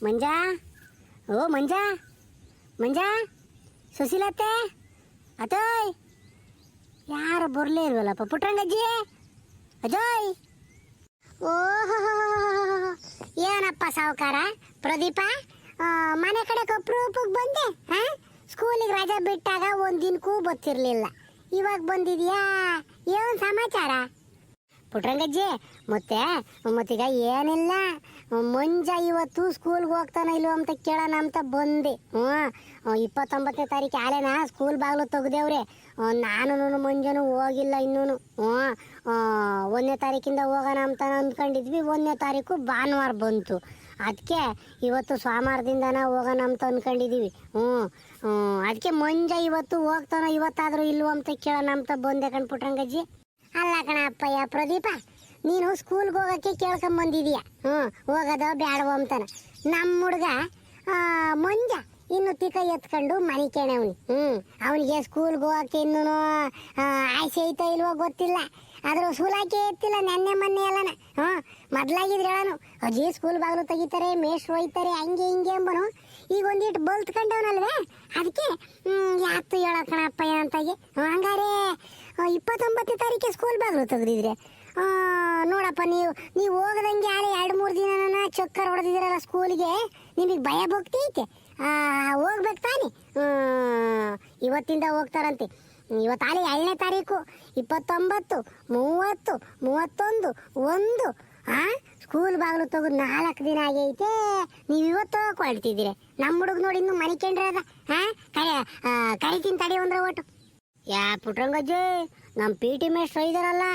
ಮಂಜಾ, ಓ ಮಂಜಾ, ಮಂಜಾ, ಸುಶೀಲತ್ತೆ, ಅತೋಯ್, ಯಾರು ಬರಲೇ ಇಲ್ವಲ್ಲಪ್ಪ. ಪುಟ್ರಂಗಜ್ಜಿ, ಅಜಯ್, ಓಹೋ, ಏನಪ್ಪ ಸಾವುಕಾರ ಪ್ರದೀಪ, ಮನೆ ಕಡೆ ಅಪರೂಪಕ್ಕೆ ಬಂದೆ. ಸ್ಕೂಲಿಗೆ ರಜೆ ಬಿಟ್ಟಾಗ ಒಂದು ದಿನಕ್ಕೂ ಗೊತ್ತಿರಲಿಲ್ಲ, ಇವಾಗ ಬಂದಿದ್ಯಾ? ಏನು ಸಮಾಚಾರ? ಪುಟ್ರಂಗಜ್ಜಿ, ಮತ್ತೀಗ ಏನಿಲ್ಲ, ಮಂಜ ಇವತ್ತು ಸ್ಕೂಲ್ಗೆ ಹೋಗ್ತಾನೆ ಇಲ್ವ ಅಂತ ಕೇಳೋಣ ಅಂತ ಬಂದೆ. 29ನೇ ತಾರೀಕು ಆಳೆನಾ ಸ್ಕೂಲ್ ಬಾಗಿಲು ತೆಗ್ದೇವ್ರೆ. ನಾನು ಮಂಜನು ಹೋಗಿಲ್ಲ ಇನ್ನೂ. 1ನೇ ತಾರೀಕಿಂದ ಹೋಗೋಣ ಅಂತ ಅಂದ್ಕೊಂಡಿದ್ವಿ. 1ನೇ ತಾರೀಕು ಭಾನುವಾರ ಬಂತು, ಅದಕ್ಕೆ ಇವತ್ತು ಸೋಮವಾರದಿಂದನ ಹೋಗೋಣ ಅಂತ ಅಂದ್ಕೊಂಡಿದ್ದೀವಿ. ಅದಕ್ಕೆ ಮಂಜ ಇವತ್ತು ಹೋಗ್ತಾನೋ ಇವತ್ತಾದರೂ ಇಲ್ವೋ ಅಂತ ಕೇಳೋಣ ಅಂತ ಬಂದೆ ಕಣ್ಪುಟ್ರಂಗಜ್ಜಿ. ಅಲ್ಲ ಕಣಪ್ಪಯ್ಯ ಪ್ರದೀಪ, ನೀನು ಸ್ಕೂಲ್ಗೆ ಹೋಗೋಕ್ಕೆ ಕೇಳ್ಕೊಂಬಂದಿದೀಯ, ಹೋಗೋದೋ ಬೇಡವೋ ಅಂತಾನ. ನಮ್ಮ ಹುಡುಗ ಮಂಜ ಇನ್ನು ತಿಕ್ಕ ಎತ್ಕೊಂಡು ಮನೆ ಕೇಣವನಿ. ಅವನಿಗೆ ಸ್ಕೂಲ್ಗೆ ಹೋಗೋಕ್ಕೆ ಇನ್ನೂ ಆಸೆ ಐತೋ ಇಲ್ವೋ ಗೊತ್ತಿಲ್ಲ, ಆದರೂ ಸೂಲಾಕೆ ಎತ್ತಿಲ್ಲ ನೆನ್ನೆ ಮೊನ್ನೆ ಎಲ್ಲನ. ಮೊದಲಾಗಿದ್ರೆ ಹೇಳೋನು, ಅಜ್ಜಿ ಸ್ಕೂಲ್ ಬಾಗಿಲು ತೆಗಿತಾರೆ, ಮೇಷ್ಟ್ರು ಹೋಯ್ತಾರೆ, ಹಂಗೆ ಹಿಂಗೆ ಎಂಬನು. ಈಗ ಒಂದಿಟ್ಟು ಬಲ್ತ್ಕೊಂಡವನಲ್ವೇ, ಅದಕ್ಕೆ ಯಾತು ಹೇಳೋಕಣಪ್ಪಯ್ಯ ಅಂತಾಗೆ. ಹಂಗಾರೆ 29ನೇ ತಾರೀಕೆ ಸ್ಕೂಲ್ ಬಾಗಿಲು ತೆಗೆದಿದ್ರೆ ನೋಡಪ್ಪ, ನೀವು ಹೋಗದಂಗೆ ಆಳೆ 2-3 ದಿನ ಚಕ್ಕರ್ ಹೊಡೆದಿದ್ದೀರಲ್ಲ ಸ್ಕೂಲಿಗೆ, ನಿಮಗೆ ಭಯ ಭಕ್ತಿ ಐತೆ, ಹೋಗ್ಬೇಕು ತಾನೆ. ಇವತ್ತಿಂದ ಹೋಗ್ತಾರಂತೆ. ಇವತ್ತು ಆಳೆ 2ನೇ ತಾರೀಕು, 29, 30, 31, 1 ಸ್ಕೂಲ್ ಬಾಗಿಲು ತೆಗೆದು 4 ದಿನ ಆಗೈತೆ. ನೀವು ಇವತ್ತು ಕೊಳ್ತಿದ್ದೀರಿ. ನಮ್ಮ ಹುಡುಗ ನೋಡಿ ಇನ್ನು ಮನೆ ಕೇಂದ್ರ ಅದ. ಕರಿತೀನಿ ತಡಿ ಅಂದ್ರೆ ಒಟ್ಟು. ಯಾ ಪುಟ್ರಂಗಜ್ಜಿ, ನಮ್ಮ PT ಮೇಷ್ಟ್ರು ಇದಾರಲ್ಲ,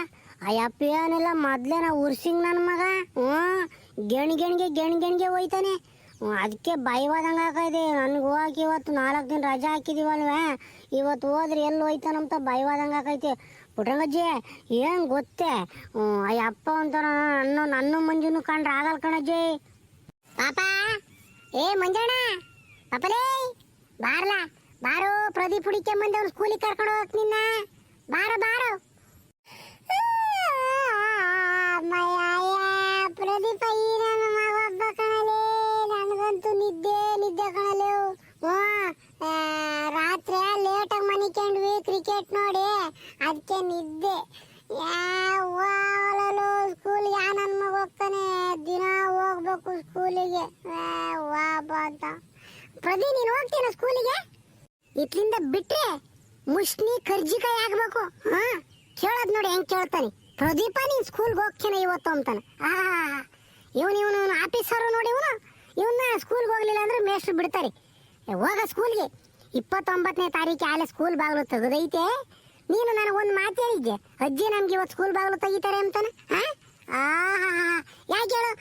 ಅಯ್ಯಪ್ಪ ಏನೆಲ್ಲ ಮೊದ್ಲೇನ ಉರ್ಸಿಂಗ್ ನನ್ನ ಮಗ. ಗೆಣ್ಗೆ ಹೋಯ್ತಾನೆ. ಅದಕ್ಕೆ ಭಯವಾದಂಗೆ ಹಾಕಿದೆ ನನಗೆ. ಹೋಗಿ ಇವತ್ತು 4 ದಿನ ರಜೆ ಹಾಕಿದೀವಲ್ವೇ, ಇವತ್ತು ಹೋದ್ರೆ ಎಲ್ಲಿ ಹೋಯ್ತಾನಂತ ಭಯವಾದಂಗೆ ಹಾಕೈತೆ. ಪುಟ್ರಂಗಜ್ಜಿ ಏನು ಗೊತ್ತೇ, ಅಯ್ಯಪ್ಪ ಅಂತ ನನ್ನ ಮಂಜುನು ಕಂಡ್ರೆ ಆಗಲ್ಲ ಕಣಜ್ಜಿ. ಪಾಪ, ಏ ಮಂಜಣ್ಣ, ಪಾಪಲೇ ಬಾರ್ಲಾ, ಬಾರೋ ಪ್ರದೀಪ್ ಹುಡಿಕೆ ಮಂದಿ ಅವ್ನು ಸ್ಕೂಲಿಗೆ ಕರ್ಕೊಂಡು ಹೋಗಕ್ ನಿನ್ನ. ಬಾರೋ ಪ್ರದೀಪ, ಈ ನನ್ನ ಮಗ ಒಬ್ಬ ಕಣಲೆ, ನನಗಂತೂ ನಿದ್ದೆ ಕಣಲೆ. ರಾತ್ರಿ ಲೇಟಾಗಿ ಮನಿಕೊಂಡ್ವಿ ಕ್ರಿಕೆಟ್ ನೋಡಿ, ಅದಕ್ಕೆ ನಿದ್ದೆ. ಸ್ಕೂಲ್ ನನ್ನ ಮಗ ಹೋಗ್ತಾನೆ, ದಿನ ಹೋಗ್ಬೇಕು ಸ್ಕೂಲಿಗೆ. ಅಂತ ಪ್ರದಿ, ನೀನು ಹೋಗ್ತೀನ ಸ್ಕೂಲಿಗೆ? ಇಟ್ಲಿಂದ ಬಿಟ್ರೆ ಮುಷ್ಣಿ ಕರ್ಜಿಕಾಯಿ ಆಗ್ಬೇಕು. ಕೇಳೋದ್ ನೋಡಿ ಹೆಂಗ್ ಕೇಳ್ತಾನೆ. ಪ್ರದೀಪ ನೀನ್ ಸ್ಕೂಲ್ಗೆ ಹೋಗ್ತೇನೆ ಇವತ್ತು ಅಂತಾನೆ. ಇವನು ಆಫೀಸರು ನೋಡಿ, ಇವನ್ನ ಸ್ಕೂಲ್ಗೆ ಹೋಗ್ಲಿಲ್ಲ ಅಂದ್ರೆ ಮೇಷ್ಟ್ರು ಬಿಡ್ತಾರೆ. ಹೋಗ ಸ್ಕೂಲ್ಗೆ. 29ನೇ ತಾರೀಕು ಆಲೆ ಸ್ಕೂಲ್ ಬಾಗಿಲು ತೆಗೆದೈತೆ. ನೀನು ನನಗೊಂದು ಮಾತು ಹೇಳಿದ್ದೆ, ಅಜ್ಜಿ ನಮ್ಗೆ ಇವತ್ತು ಸ್ಕೂಲ್ ಬಾಗಿಲು ತೆಗಿತಾರೆ ಅಂತಾನೆ. ಯಾಕೆ ಹೇಳು?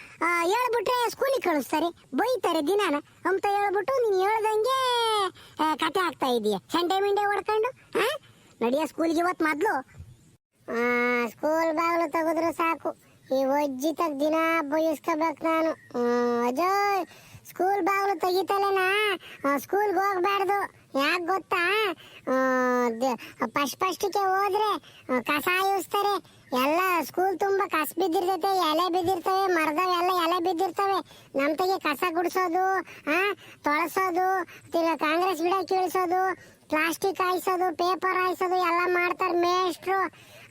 ಹೇಳ್ಬಿಟ್ರೆ ಸ್ಕೂಲಿಗೆ ಕಳಿಸ್ತಾರೆ, ಬೈತಾರೆ ದಿನಾನ ಅಂತ ಹೇಳ್ಬಿಟ್ಟು ನೀನು ಹೇಳ್ದಂಗೆ ಕತೆ ಆಗ್ತಾ ಇದೀಯ, ಸಂಡೆ ಮಿಂಡೆ ಹೊಡ್ಕೊಂಡು. ನಡಿಯ ಸ್ಕೂಲ್ಗೆ ಇವತ್ತು ಮೊದಲು. ಸ್ಕೂಲ್ ಬಾಗಿಲು ತೆಗೆದ್ರೆ ಸಾಕು, ಈ ಅಜ್ಜಿ ತಗ ದಿನ ಬಯಸ್ಕೋಬೇಕು ನಾನು. ಅಜಯ್, ಸ್ಕೂಲ್ ಬಾಗಿಲು ತೆಗಿತಲೇನಾ ಸ್ಕೂಲ್ಗೆ ಹೋಗ್ಬಾರ್ದು. ಯಾಕೆ ಗೊತ್ತಾ? ಫಸ್ಟಿಗೆ ಹೋದ್ರೆ ಕಸ ಹಾಯಿಸ್ತಾರೆ, ಎಲ್ಲ ಸ್ಕೂಲ್ ತುಂಬ ಕಸ ಬಿದ್ದಿರ್ತೈತೆ, ಎಲೆ ಬಿದ್ದಿರ್ತವೆ, ಮರದವೆಲ್ಲ ಎಲೆ ಬಿದ್ದಿರ್ತವೆ. ನಮ್ಮ ತೆಗೆ ಕಸ ಗುಡಿಸೋದು, ತೊಳಸೋದು, ಕಾಂಗ್ರೆಸ್ ಗಿಡ ಕೀಳಿಸೋದು, ಪ್ಲಾಸ್ಟಿಕ್ ಹಾಯಿಸೋದು, ಪೇಪರ್ ಹಾಯಿಸೋದು ಎಲ್ಲ ಮಾಡ್ತಾರೆ ಮೇಷ್ಟ್ರು.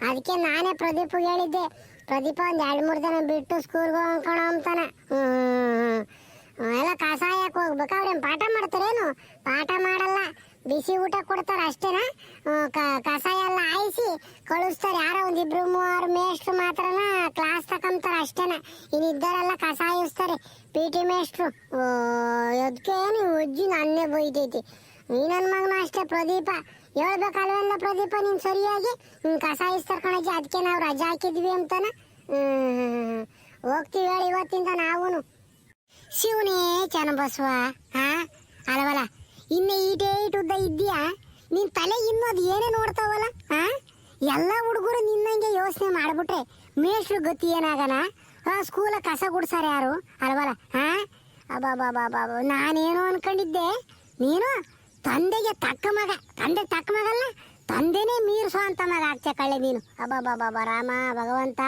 ಅದಕ್ಕೆ ನಾನೇ ಪ್ರದೀಪ್ಗೆ ಹೇಳಿದ್ದೆ, ಪ್ರದೀಪ ಒಂದು 2-3 ದಿನ ಬಿಟ್ಟು ಸ್ಕೂಲ್ಗೆ ಹೋಗ್ಕೊಳ ಅಂತಾನೆ. ಎಲ್ಲ ಕಸ ಹಾಯಕ್ಕೆ ಹೋಗ್ಬೇಕು. ಅವ್ರೇನು ಪಾಠ ಮಾಡ್ತಾರೇನು? ಪಾಠ ಮಾಡಲ್ಲ, ಬಿಸಿ ಊಟ ಕೊಡ್ತಾರೆ ಅಷ್ಟೇನಾ. ಕಸ ಎಲ್ಲ ಹಾಯಿಸಿ ಕಳಿಸ್ತಾರೆ. ಯಾರೋ 1-2-3 ಮೇಷ್ಟ್ರು ಮಾತ್ರನ ಕ್ಲಾಸ್ ತಕೊಂತಾರೆ ಅಷ್ಟೇನ. ಇನ್ನಿದ್ದರೆಲ್ಲ ಕಸ ಹಾಯಿಸ್ತಾರೆ PT ಮೇಷ್ಟ್ರು. ಅದಕ್ಕೆ ನೀವು ಅಜ್ಜಿ ನನ್ನೇ ಬೈತೈತಿ. ಈ ನನ್ನ ಮಗನ ಅಷ್ಟೇ ಪ್ರದೀಪ, ಹೇಳ್ಬೇಕಲ್ವಲ್ಲ ಪ್ರದೀಪ ನೀನು ಸರಿಯಾಗಿ. ಕಸ ಹಾಯಿಸ್ತಾರೆ ಕಣಜ್ಜಿ, ಅದಕ್ಕೆ ನಾವು ರಜೆ ಹಾಕಿದ್ವಿ ಅಂತಾನ. ಹೋಗ್ತೀವಿ ಹೇಳಿ ಇವತ್ತಿಂದ ನಾವೂನು. ಶಿವನೇ ಚನ್ನಬಸವ, ಅಲ್ವಲ್ಲ ಇನ್ನು ಈಟೇ ಉದ್ದ ಇದ್ದೀಯಾ? ನಿನ್ ತಲೆ ಇನ್ನೋದು ಏನೇ ನೋಡ್ತಾವಲ್ಲ. ಎಲ್ಲ ಹುಡುಗರು ನಿನ್ನಂಗೆ ಯೋಚನೆ ಮಾಡ್ಬಿಟ್ರೆ ಮೇಷ್ಟ್ರು ಗತಿ ಏನಾಗನ? ಸ್ಕೂಲ ಕಸ ಗುಡ್ಸಾರ ಯಾರು? ಅಲ್ವಲ್ಲ. ಅಬ್ಬಾ, ನಾನೇನು ಅನ್ಕೊಂಡಿದ್ದೆ, ನೀನು ತಂದೆಗೆ ತಕ್ಕ ಮಗ. ತಂದೆ ತಕ್ಕ ಮಗಲ್ಲ, ತಂದೆನೇ ಮೀರ್ಸೋ ಅಂತ ಮಗ ಆಗ್ತೇ ಕಳ್ಳೆ ನೀನು. ಅಬ್ಬಾ ರಾಮ ಭಗವಂತ,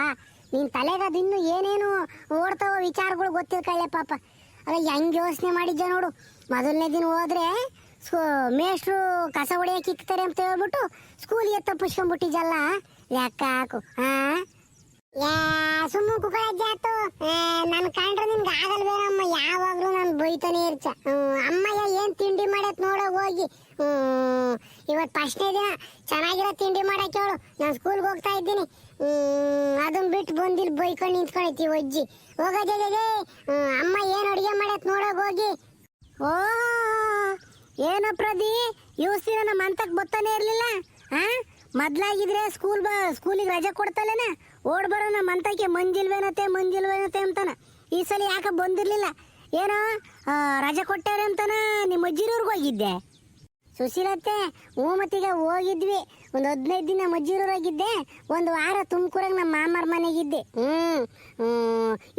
ನಿನ್ ತಲೆಗದಿನ್ನು ಏನೇನು ಓಡ್ತಾವ ವಿಚಾರಗಳು ಗೊತ್ತಿಲ್ಲ ಕಳ್ಳೆ ಪಾಪ. ಅಲ್ಲ ಹೆಂಗ್ ಯೋಚನೆ ಮಾಡಿದ್ದೆ ನೋಡು. ಮೊದಲನೇ ದಿನ ಹೋದ್ರೆ ಮೇಷ್ಟ್ರು ಕಸ ಹೊಡೆಯಕ್ಕೆ ಇಕ್ತಾರೆ ಅಂತ ಹೇಳ್ಬಿಟ್ಟು ಸ್ಕೂಲಿಗೆ ತಪ್ಪಿಸ್ಕೊಂಡ್ಬಿಟ್ಟಿದ್ದಲ್ಲ. ಲೆಕ್ಕ ಹಾಕು. ಯಾ ಸುಮ್ಮ ಕುಕ್ಕಳಜ್ಜಿ ಆತು. ನನ್ ಕಂಡ್ರೆ ನಿನ್ಗೆ ಆಗಲ್ವೇನಮ್ಮ, ಯಾವಾಗ್ಲೂ ನಾನು ಬೈತಾನೆ ಇರ್ಚ. ಅಮ್ಮಯ್ಯ ಏನ್ ತಿಂಡಿ ಮಾಡತ್ ನೋಡ ಹೋಗಿ. ಇವತ್ತು ಫಸ್ಟ್ನೇ ದಿನ ಚೆನ್ನಾಗಿರೋ ತಿಂಡಿ ಮಾಡಕ್ಕೆ ಹೇಳು. ನಾನು ಸ್ಕೂಲ್ಗೆ ಹೋಗ್ತಾ ಇದ್ದೀನಿ. ಅದನ್ನ ಬಿಟ್ಟು ಬಂದಿಲ್ಲಿ ಬೈಕೊಂಡು ನಿಂತ್ಕೊಂಡೈತಿ ಅಜ್ಜಿ. ಹೋಗೋದೇ ಅಮ್ಮ ಏನ್ ಅಡುಗೆ ಮಾಡತ್ ನೋಡಕ್ ಹೋಗಿ. ಓ ಏನೋ ಪ್ರದಿ, ದಿನ ನಮ್ಮ ಅಂತಕ್ ಬರ್ತಾನೆ ಇರ್ಲಿಲ್ಲ. ಮೊದ್ಲಾಗಿದ್ರೆ ಸ್ಕೂಲಿಗೆ ರಜೆ ಕೊಡ್ತಲ್ಲೇನ, ಓಡ್ ಬರೋಣ ಮಂತಕ್ಕೆ ಮಂಜಿಲ್ವೇನತೆ ಅಂತಾನ. ಈ ಸಲ ಯಾಕೆ ಬಂದಿರ್ಲಿಲ್ಲ ಏನೋ ರಜೆ ಕೊಟ್ಟಾರೆ ಅಂತಾನ ನಿಮ್ಮ ಅಜ್ಜಿರೂರ್ಗೆ ಹೋಗಿದ್ದೆ. ಸುಶೀಲತ್ತೆ ಮತ್ತಿಗೆ ಹೋಗಿದ್ವಿ. ಒಂದು 15 ದಿನ ಮಜ್ಜಿರೂರಾಗಿದ್ದೆ. ಒಂದು ವಾರ ತುಮಕೂರಾಗ ನಮ್ಮ ಮಾಮರ ಮನೆಗಿದ್ದೆ.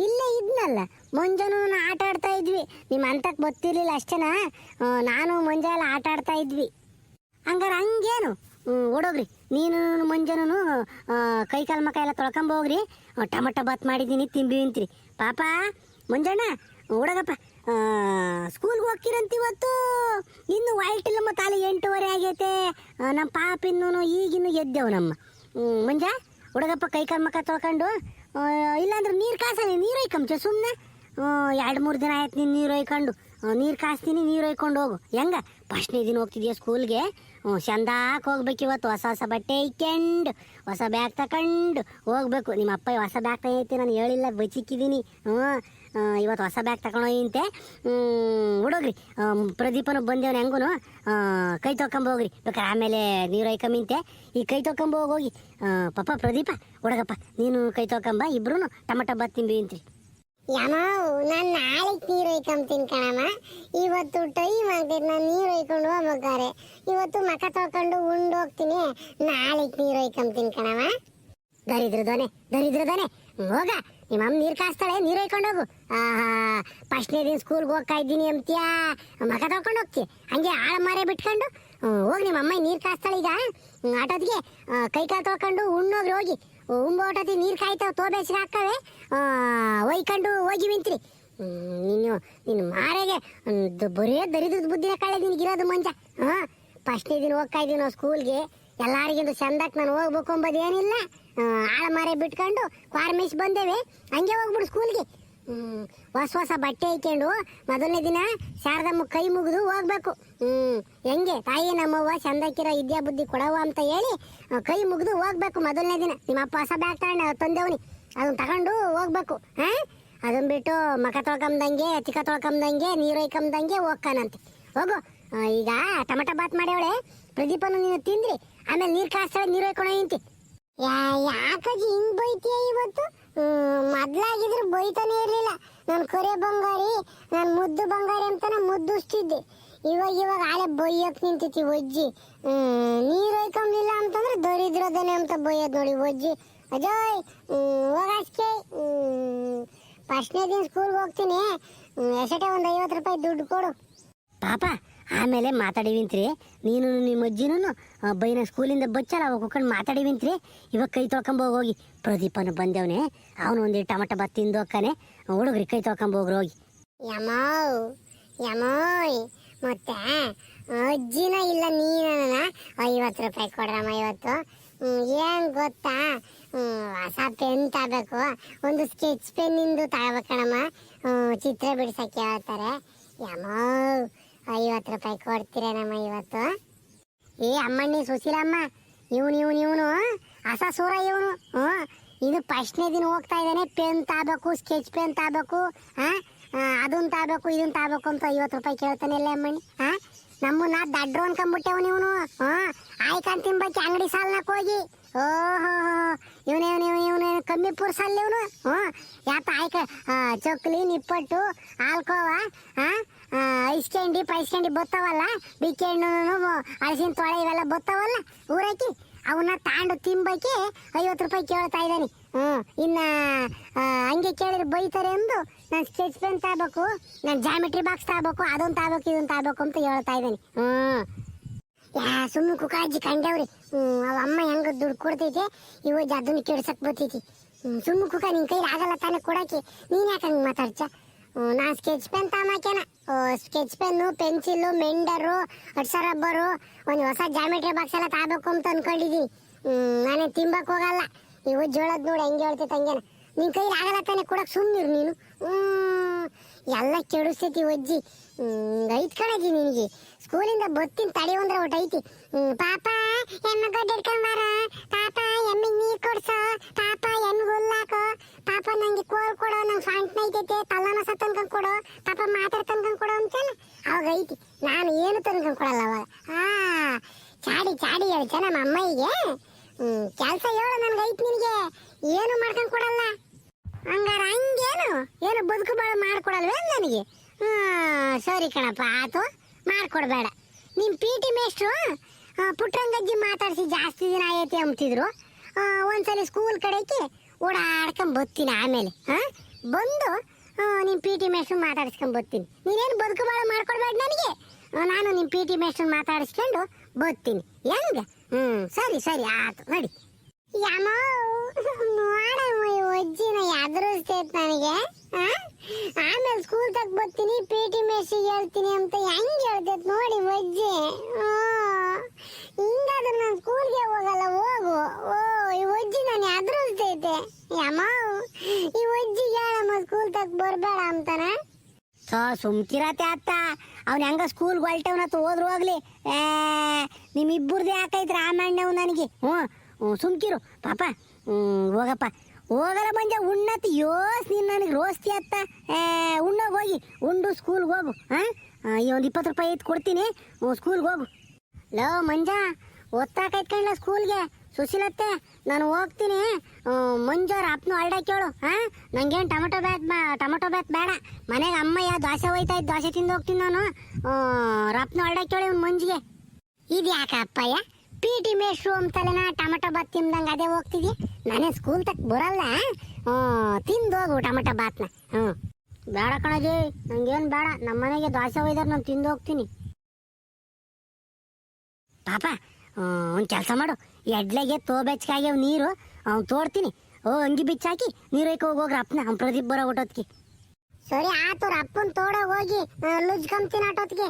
ಇಲ್ಲೇ ಇದ್ನಲ್ಲ, ಮುಂಜಾನು ಆಟ ಆಡ್ತಾ ಇದ್ವಿ. ನಿಮ್ಮ ಅಂತಕ್ಕೆ ಗೊತ್ತಿರ್ಲಿಲ್ಲ ಅಷ್ಟೇನಾ. ನಾನು ಮುಂಜಾನೆ ಆಟ ಆಡ್ತಾ ಇದ್ವಿ. ಹಂಗಾರೆ ಹಂಗೇನು ಓಡೋಗ್ರಿ. ನೀನು ಮುಂಜಾನು ಕೈ ಕಾಲು ಮಕ್ಕ ಎಲ್ಲ ತೊಳ್ಕೊಂಬೋಗ್ರಿ. ಟೊಮಟೊ ಬಾತ್ ಮಾಡಿದ್ದೀನಿ, ತಿಂಬಿಂತ್ರಿ. ಪಾಪ ಮುಂಜಾನೆ ಓಡಗಪ್ಪ. ಸ್ಕೂಲ್ಗೆ ಹೋಗ್ತೀರಂತ ಇವತ್ತು. ಇನ್ನು ವೈಟಿಲ್ಲ ಮತ್ತು ಅಲ್ಲಿ 8:30 ಆಗೈತೆ. ನಮ್ಮ ಪಾಪ ಇನ್ನೂ ಈಗಿನ್ನೂ ಎದ್ದೇವು ನಮ್ಮ ಮುಂಜಾ. ಹುಡುಗಪ್ಪ ಕೈ ಕಾಲು ಮಕ್ಕ ತೊಳ್ಕೊಂಡು, ಇಲ್ಲಾಂದ್ರೆ ನೀರು ಕಾಸಲಿ, ನೀರು ಒಯ್ಕಂಚ ಸುಮ್ಮನೆ. 2-3 ದಿನ ಆಯ್ತು ನೀನು ನೀರು ಒಯ್ಕೊಂಡು. ನೀರು ಕಾಸ್ತೀನಿ, ನೀರು ಒಯ್ಕೊಂಡು ಹೋಗು. ಹೆಂಗ ಫಸ್ಟ್ನೇ ದಿನ ಹೋಗ್ತಿದ್ಯಾ ಸ್ಕೂಲ್ಗೆ? ಚಂದಾಕ್ ಹೋಗ್ಬೇಕು ಇವತ್ತು. ಹೊಸ ಬಟ್ಟೆ ಇಕ್ಕೊಂಡು, ಹೊಸ ಬ್ಯಾಗ್ ತಕೊಂಡು ಹೋಗ್ಬೇಕು. ನಿಮ್ಮ ಅಪ್ಪ ಹೊಸ ಬ್ಯಾಗ್ ತಗೊಂಡೈತಿ, ನಾನು ಹೇಳಿಲ್ಲ, ಬಚಿಕ್ಕಿದ್ದೀನಿ. ಇವತ್ತು ಹೊಸ ಬ್ಯಾಗ್ ತಗೊಂಡೋಗಿಂತೆ. ಹುಡುಗ್ರಿ ಪ್ರದೀಪನು ಬಂದೇವನ ಹೆಂಗೂ ಕೈ ತೊಳ್ಕೊಂಬೋಗ್ರಿ. ಬೇಕಾರೆ ಆಮೇಲೆ ನೀರು ಒಯ್ಕೊಂಬಿಂತೆ. ಈ ಕೈ ತೊಳ್ಕೊಂಬೋಗಿ ಪಾಪ ಪ್ರದೀಪ ಹುಡುಗಪ್ಪ ನೀನು ಕೈ ತೊಳ್ಕೊಂಬ. ಇಬ್ರು ಟೊಮಟೊ ಬಾತ್ ತಿಂಬಿಂತ್ರಿ. ಯಮ್ಮ ನಾನು ನಾಳೆಗೆ ನೀರು ಒಯ್ಕೊಂತೀನಿ ಕಣಮ್ಮ. ಇವತ್ತು ಟೈಮ್ ಆಗ್ತೈತೆ, ನಾನು ನೀರು ಒಯ್ಕೊಂಡು ಹೋಗ್ಬೇಕಾರೆ. ಇವತ್ತು ಮಕ ತೊಳ್ಕೊಂಡು ಉಂಡು ಹೋಗ್ತೀನಿ. ನಾಳೆಗೆ ನೀರು ಒಯ್ಕೊಂತೀನಿ ಕಣಮ್ಮ. ದರಿದ್ರದೋನೆ ಹೋಗ. ನಿಮ್ಮ ಅಮ್ಮ ನೀರು ಕಾಸ್ತಾಳೆ, ನೀರು ಒಯ್ಕೊಂಡು ಹೋಗು. ಫಸ್ಟ್ನೇ ದಿನ ಸ್ಕೂಲ್ಗೆ ಹೋಗ್ತಾ ಇದ್ದೀನಿ ಅಂತೀಯಾ, ಮಕ ತೊಳ್ಕೊಂಡು ಹೋಗ್ತಿ. ಹಂಗೆ ಆಳ ಮಾರೇ ಬಿಟ್ಕೊಂಡು ಹೋಗಿ. ನಿಮ್ಮ ಅಮ್ಮ ನೀರು ಕಾಸ್ತಾಳೆ ಈಗ. ಆಟೋದಿಗೆ ಕೈ ಕಾಲು ತೊಳ್ಕೊಂಡು ಉಣ್ಣೋಗ್ರಿ ಹೋಗಿ. ಉಂಬೋಟತಿ ನೀರು ಕಾಯ್ತಾವ, ತೋಬೇಸಿಗೆ ಹಾಕವೆ. ಒಯ್ಕೊಂಡು ಹೋಗಿ ಮಿಂತ್ರಿ. ನಿನ್ನ ಮಾರೆಗೆ ಬರೀ ದರಿದ್ರದ ಬುದ್ಧಿನ ಕಳೆ ನಿನಗಿರೋದು ಮಂಜ. ಫಸ್ಟ್ನೇ ದಿನ ಹೋಗ್ತಾ ಇದ್ದೀವಿ ನಾವು ಸ್ಕೂಲ್ಗೆ. ಎಲ್ಲರಿಗಿಂತ ಚಂದಕ್ಕೆ ನಾನು ಹೋಗ್ಬೇಕು ಅಂಬೋದೇನಿಲ್ಲ. ಆಳ ಮಾರೆ ಬಿಟ್ಕೊಂಡು ಫಾರ್ಮೇಶ್ ಬಂದೇವೆ, ಹಂಗೆ ಹೋಗ್ಬಿಡು ಸ್ಕೂಲ್ಗೆ. ಹೊಸ ಬಟ್ಟೆ ಹಾಕೊಂಡು ಮೊದಲನೇ ದಿನ ಶಾರದಮ್ಮ ಕೈ ಮುಗಿದು ಹೋಗ್ಬೇಕು. ಹೆಂಗೆ ತಾಯಿ ನಮ್ಮವ್ವ ಚಂದಕ್ಕಿರೋ ವಿದ್ಯಾ ಬುದ್ಧಿ ಕೊಡವ ಅಂತ ಹೇಳಿ ಕೈ ಮುಗಿದು ಹೋಗ್ಬೇಕು ಮೊದಲನೇ ದಿನ. ನಿಮ್ಮ ಅಪ್ಪ ಹೊಸ ಬ್ಯಾಗ್ ತಂದೇವನಿ, ಅದನ್ನ ತಗೊಂಡು ಹೋಗ್ಬೇಕು. ಅದನ್ನ ಬಿಟ್ಟು ಮಕ ತೊಳ್ಕೊಂಬಂದಂಗೆ, ಚಿಕ್ಕ ತೊಳ್ಕೊಂಬಂದಂಗೆ, ನೀರು ಒಯ್ಕೊಂಬಂದಂಗೆ ಹೋಗ್ಕಾನಂತೆ. ಹೋಗು. ಈಗ ಟೊಮಟೊ ಬಾತ್ ಮಾಡ್ಯವಳೆ ಪ್ರದೀಪನು, ನೀನು ತಿಂದ್ರಿ. ಆಮೇಲೆ ನೀರು ಕಾಸ್ತಾಳೆ, ನೀರು ಒಯ್ಕೊಂಡು ನಿಂತಿ. ಯಾಕಜ್ಜಿ ಹಿಂಗ್ ಬೈತೀಯ ಇವತ್ತು? ಮೊದ್ಲಾಗಿದ್ರೆ ಬೈತಾನೆ ಇರ್ಲಿಲ್ಲ. ನಾನು ಕೊರೆ ಬಂಗಾರಿ, ನಾನು ಮುದ್ದು ಬಂಗಾರಿ ಅಂತ ಮುದ್ದುಸ್ತಿದ್ದೆ. ಇವಾಗ ಆಳೆ ಬೈಯಕ್ ನಿಂತೈತಿ ಒಜ್ಜಿ. ನೀರು ಒಯ್ಕೊಂಬಿಲ್ಲ ಅಂತಂದ್ರೆ ದರಿದ್ರದನೆ ಅಂತ ಬೈಯೋದು ನೋಡಿ ಒಜ್ಜಿ. ಅಜಯ್ ಹೋಗಾಸ್ಕೆ. ಫಸ್ಟ್ನೇ ದಿನ ಸ್ಕೂಲ್ಗೆ ಹೋಗ್ತೀನಿ. ಎಷ್ಟೇ ಒಂದು 50 ರೂಪಾಯಿ ದುಡ್ಡು ಕೊಡು. ಪಾಪ ಆಮೇಲೆ ಮಾತಾಡಿವಿಂತ್ರಿ. ನೀನು ನಿಮ್ಮ ಅಜ್ಜಿನೂ ಬೈನ ಸ್ಕೂಲಿಂದ ಬಚ್ಚಲ್ಲ, ಅವಾಗ ಹೋಗ್ಕೊಂಡು ಮಾತಾಡಿವಿಂತ್ರಿ. ಇವಾಗ ಕೈ ತೊಳ್ಕೊಂಬೋಗಿ. ಪ್ರದೀಪನು ಬಂದೇವನೆ, ಅವನು ಒಂದು ಟೊಮಟೊ ಬಾತ್ ತಿಂದು ಹೋಗ್ತಾನೆ. ಹುಡುಗ್ರಿ ಕೈ ತೊಳ್ಕೊಂಬೋಗ್ರಿ ಹೋಗಿ. ಯಮೋಯ್ ಮತ್ತೆ ಅಜ್ಜಿನ ಇಲ್ಲ ನೀನ 50 ರೂಪಾಯಿ ಕೊಡ್ರಮ್ಮ. ಇವತ್ತು ಏನ್ ಗೊತ್ತಾ, ಹೊಸ ಪೆನ್ ತಗೋಬೇಕು. ಒಂದು ಸ್ಕೆಚ್ ಪೆನ್ನಿಂದು ತಗೋಬೇಕಣಮ್ಮ. ಚಿತ್ರ ಬಿಡ್ಸಕ್ಕೆ ಹೇಳ್ತಾರೆ. ಯಮೋ 50 ರೂಪಾಯಿ ಕೊಡ್ತೀರೇನಮ್ಮ ಇವತ್ತು? ಅಮ್ಮಣ್ಣಿ ಸುಶೀಲಮ್ಮ, ಇವನು ಹೊಸ ಸೂರ ಇವನು. ಇನ್ನು ಫಸ್ಟ್ನೇ ದಿನ ಹೋಗ್ತಾ ಇದ್ದಾನೆ. ಪೆನ್ ತಗೋಬೇಕು, ಸ್ಕೆಚ್ ಪೆನ್ ತಗೋಬೇಕು, ಅದನ್ನ ತಗೋಬೇಕು, ಇದನ್ನ ತಗೋಬೇಕು ಅಂತ 50 ರೂಪಾಯಿ ಕೇಳ್ತಾನೆ. ಇಲ್ಲ ಅಮ್ಮಣ್ಣಿ, ನಮ್ಮನ್ನ ದಡ್ರು ಅನ್ಕೊಂಡ್ಬಿಟ್ಟೆವ್ ನೀವು. ಆಯ್ಕಂತ ತಿನ್ಬಕ್ಕೆ ಅಂಗಡಿ ಸಾಲ್ನಾಕ್ ಹೋಗಿ. ಓಹೋ ಇವನು ಕಮ್ಮಿಪುರ್ ಸಾಲ್ ಇವನು. ಯಾತ ಆಯ್ಕ ಚೊಕ್ಲಿ, ನಿಪ್ಪಟ್ಟು, ಆಲ್ಕೋವ, ಐಸ್ ಕ್ಯಾಂಡಿ ಪೈಸ್ ಕ್ಯಾಂಡಿ ಬತ್ತಾವಲ್ಲ, ಬಿಕ್ಕಿ ಹಣ್ಣು, ಅಳಸಿನ ತೊಳೆ ಇವೆಲ್ಲ ಬತ್ತಾವಲ್ಲ ಊರಾಕಿ, ಅವನ್ನ ತಾಂಡು ತಿನ್ಬಕ್ಕೆ 50 ರೂಪಾಯಿ ಕೇಳ್ತಾ ಇದ್ದಾನೆ. ಇನ್ನ ಹಂಗೆ ಕೇಳಿದ್ರೆ ಬೈತಾರೆ ಎಂದು ನಾನು ಸ್ಕೆಚ್ ಪೆನ್ ತಗೋಬೇಕು, ನಾನು ಜಾಮಿಟ್ರಿ ಬಾಕ್ಸ್ ತಗೋಬೇಕು, ಅದೊಂದು ತಗೋಬೇಕು, ಇದನ್ನ ತಗೋಬೇಕು ಅಂತ ಹೇಳ್ತಾ ಇದ್ದಾನೆ. ಸುಮ್ಮನೆ ಕುಕಾಜಿ ಕಂಡವ್ರಿ. ಅವ ಅಮ್ಮ ಹೆಂಗ ದುಡ್ಡು ಕೊಡ್ತೈತೆ, ಇವಾಗ ಅದನ್ನ ಕೆಡ್ಸಕ್ ಬರ್ತೈತಿ. ಸುಮ್ಮನೆ ಕುಕ ನಿನ್ ಕೈಲಿ ಆಗಲ್ಲ ತಾನೇ ಕೊಡಕ್ಕೆ. ನೀನ್ ಯಾಕೆ ಹಂಗೆ ಮಾತಾಡ್ಚ? ನಾನು ಸ್ಕೆಚ್ ಪೆನ್ ತಗೊಂಬಾಕೇನ. ಸ್ಕೆಚ್ ಪೆನ್ನು, ಪೆನ್ಸಿಲ್ಲು, ಮೆಂಡರು, ಅಟ್ಸ ರಬ್ಬರು, ಒಂದು ಹೊಸ ಜಾಮಿಟ್ರಿ ಬಾಕ್ಸ್ ಎಲ್ಲ ತಗೋಬೇಕು ಅಂತ ಅನ್ಕೊಂಡಿದ್ದೀನಿ. ನಾನೇ ತಿಂಬಕ್ ಹೋಗಲ್ಲ. ಇವು ಜೋಳದ್ ನೋಡಿ ಹೆಂಗೆ ಹೇಳ್ತೈತೆ ಹಂಗೇನ. ನಿನ್ ಕೈಲಿ ಆಗಲ್ಲ ತಾನೆ ಕೊಡಕ್, ಸುಮ್ಮನಿರು ನೀನು. ಎಲ್ಲ ಕೆಡಿಸ್ತೈತಿ ಒಜ್ಜಿ. ಐತ್ ಕಣಜಿ ನಿನಗೆ ಸ್ಕೂಲಿಂದ ಬತ್ತಿನ ತಡಿ ಅಂದ್ರೆ ಒಟ್ಟು ಐತಿ. ಪಾಪ ಎಮ್ಮೆ ಗಡ್ಡೆ ಇಟ್ಕೊಂಬಾರ, ಪಾಪ ಎಮ್ಮಿಗೆ ನೀರು ಕೊಡ್ಸೋ, ಪಾಪ ಎಮ್ಮಿಗೆ ಹುಲ್ಲಾಕೋ, ಪಾಪ ನಂಗೆ ಕೋಲ್ ಕೊಡೋ, ನಂಗೆ ಫಾಂಟ್ನ ಐತೈತೆ ತಲ್ಲನ ಸತ್ ಅನ್ಕೊಂಡ್ ಕೊಡೋ, ಪಾಪ ಮಾತಾಡ್ ತನ್ಕೊಂಡ್ ಕೊಡೋ ಅಂತಲ್ಲ ಅವಾಗ ಐತಿ. ನಾನು ಏನು ತನ್ಕೊಂಡ್ ಕೊಡಲ್ಲ ಅವಾಗ. ಚಾಡಿ ಚಾಡಿ ಹೇಳ್ತ ನಮ್ಮ ಅಮ್ಮಯ್ಯಗೆ ಕೆಲಸ ಹೇಳು ನನ್ಗೆ ಐತಿ, ನಿನಗೆ ಏನು ಮಾಡ್ಕೊಂಡ್ ಕೊಡಲ್ಲ. ಹಂಗಾರ ಹಂಗೇನು ಏನು ಬದುಕು ಬಾಳು ಮಾಡ್ಕೊಡಲ್ವೇ ನನಗೆ? ಸರಿ ಕಣಪ್ಪ, ಆತು, ಮಾಡ್ಕೊಡ್ಬೇಡ. ನಿಮ್ಮ ಪಿ ಟಿ ಮೇಸ್ಟ್ರು ಪುಟ್ರಂಗಜ್ಜಿ ಮಾತಾಡಿಸಿ ಜಾಸ್ತಿ ದಿನ ಆಯ್ತಿ ಅಂಬ್ತಿದ್ರು. ಒಂದ್ಸಲಿ ಸ್ಕೂಲ್ ಕಡೆಗೆ ಓಡಾಡ್ಕೊಂಡ್ ಬರ್ತೀನಿ. ಆಮೇಲೆ ಬಂದು ನಿಮ್ಮ ಪಿ ಟಿ ಮೇಸ್ಟ್ರು ಮಾತಾಡಿಸ್ಕೊಂಡ್ ಬರ್ತೀನಿ. ನೀನೇನು ಬದುಕು ಬಾಳು ಮಾಡ್ಕೊಡ್ಬೇಡ ನನಗೆ. ನಾನು ನಿಮ್ಮ ಪಿ ಟಿ ಮೇಸ್ಟ್ರು ಮಾತಾಡಿಸ್ಕೊಂಡು ಬರ್ತೀನಿ. ಹೆಂಗ? ಸರಿ ಸರಿ ಆತು, ನಡಿ. ಯಾಮೋ ನೋಡಮ್ಮ ಈ ಅಜ್ಜಿನ ಎದುರಿಸ್ತೈತೆ ನನಗೆ. ಆಮೇಲೆ ಸ್ಕೂಲ್ ತಗ ಬರ್ತೀನಿ, ಪಿ ಟಿ ಮೇಸ್ಟ್ರಿಗೆ ಹೇಳ್ತೀನಿ ಅಂತ ಹೆಂಗೆ ಹೇಳ್ತೈತೆ ನೋಡಿ ಅಜ್ಜಿ. ಹಿಂಗಾದ್ರೆ ನಾನು ಸ್ಕೂಲ್ಗೆ ಹೋಗಲ್ಲ. ಹೋಗು. ಈ ಅಜ್ಜಿ ನಾನು ಎದುರಿಸ್ತೈತೆ. ಯಮ್ಮ ಈ ಅಜ್ಜಿಗೆ ಹೇಳಮ್ಮ ಸ್ಕೂಲ್ ತಗ ಬರಬೇಡ ಅಂತಾನೆ. ಸುಮ್ಕಿರತ್ತೆ ಅತ್ತ. ಅವ್ನು ಹೆಂಗ ಸ್ಕೂಲ್ಗೆ ಹೊಲ್ಟವನತ್ತ ಹೋದ್ರು ಹೋಗ್ಲಿ. ನಿಮ್ಮಿಬ್ಬರದೇ ಯಾಕೈತ್ರಿ ರಾಮಣ್ಣವು ನನಗೆ. ಸುಮ್ಕಿರು ಪಾಪ. ಹೋಗಪ್ಪ, ಹೋಗಲ್ಲ ಮಂಜ. ಉಣ್ಣತ್ ಯೋಸ್ ನೀನು ನನಗೆ ರೋಸ್ತಿ ಅತ್ತ. ಉಣ್ಣೋಗಿ ಹೋಗಿ ಉಂಡು ಸ್ಕೂಲ್ಗೆ ಹೋಗು. ಈ ಒಂದು 20 ರೂಪಾಯಿ ಐತೆ ಕೊಡ್ತೀನಿ, ಸ್ಕೂಲ್ಗೆ ಹೋಗು. ಲೋ ಮಂಜ, ಒತ್ತಾಕೈತ್ಕಂಡ್ಲ ಸ್ಕೂಲ್ಗೆ. ಸುಶೀಲತ್ತೆ ನಾನು ಹೋಗ್ತೀನಿ. ಮಂಜೋರ ಅಪ್ಪನು ಅಲ್ಡ ಕೇಳು. ನಂಗೇನು ಟೊಮೊಟೊ ಬ್ಯಾತ್ ಬೇಡ. ಮನೆಗೆ ಅಮ್ಮಯ್ಯ ದೋಸೆ ಹೋಯ್ತಾ ಇದ್ದು, ದೋಸೆ ತಿಂದು ಹೋಗ್ತೀನಿ ನಾನು. ರಪ್ಪನು ಅಲ್ಡ ಕೇಳಿ ಇವ್ನು ಮಂಜಿಗೆ. ಇದು ಯಾಕೆ ಅಪ್ಪಯ್ಯ ಪಿ ಟಿ ಮೇಸ್ಟ್ರು ಅಂತಲೇನ ಟೊಮೊಟೊ ಬಾತ್ ತಿಂದಂಗೆ ಅದೇ ಹೋಗ್ತಿದ್ಯಾ? ನಾನೇ ಸ್ಕೂಲ್ ತಕ್ಕ ಬರಲ್ಲ. ತಿಂದು ಹೋಗು ಟೊಮೊಟೊ ಬಾತ್ನ. ಬೇಡ ಕಣಜಿ, ನಂಗೇನು ಬೇಡ. ನಮ್ಮ ಮನೆಗೆ ದೋಸೆ ಒಯ್ದಾರ ನಾನು ತಿಂದು ಹೋಗ್ತೀನಿ. ಪಾಪ ಒಂದು ಕೆಲಸ ಮಾಡು, ಎಡ್ಲೆಗೆ ಬೆಚ್ಚಗಾಗ್ಯಾವ ನೀರು, ಅವ್ನು ತೋಡ್ತೀನಿ. ಅಂಗಿ ಬಿಚ್ಚಾಕಿ ನೀರು ಒಯ್ಕ ಹೋಗ್ರಿ ಅಪ್ಪನ. ಅವ್ನು ಪ್ರದೀಪ್ ಬರೋ ಒಟ್ಟೊತ್ತಿಗೆ. ಸರಿ ಆತು, ಅಪ್ಪನ ತೋಡೋಗಿ ಹೋಗಿ ಲುಜ್ಕಂತೀನಿ ಆಟೋತ್ಗೆ.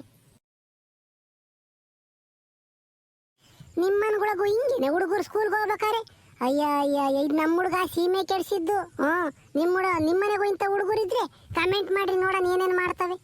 ನಿಮ್ಮನ್ಗಳಿಗೂ ಹಿಂಗೇನೆ ಹುಡುಗರು ಸ್ಕೂಲ್ಗೆ ಹೋಗ್ಬೇಕಾರೆ? ಅಯ್ಯ ಅಯ್ಯ, ಇದು ನಮ್ಮ ಹುಡುಗ ಸೀಮೆ ಕೆಡಿಸಿದ್ದು. ನಿಮ್ಮನೆಗೂ ಇಂಥ ಹುಡುಗರಿದ್ರೆ ಕಮೆಂಟ್ ಮಾಡಿ ನೋಡೋಣ ಏನೇನು ಮಾಡ್ತವೆ.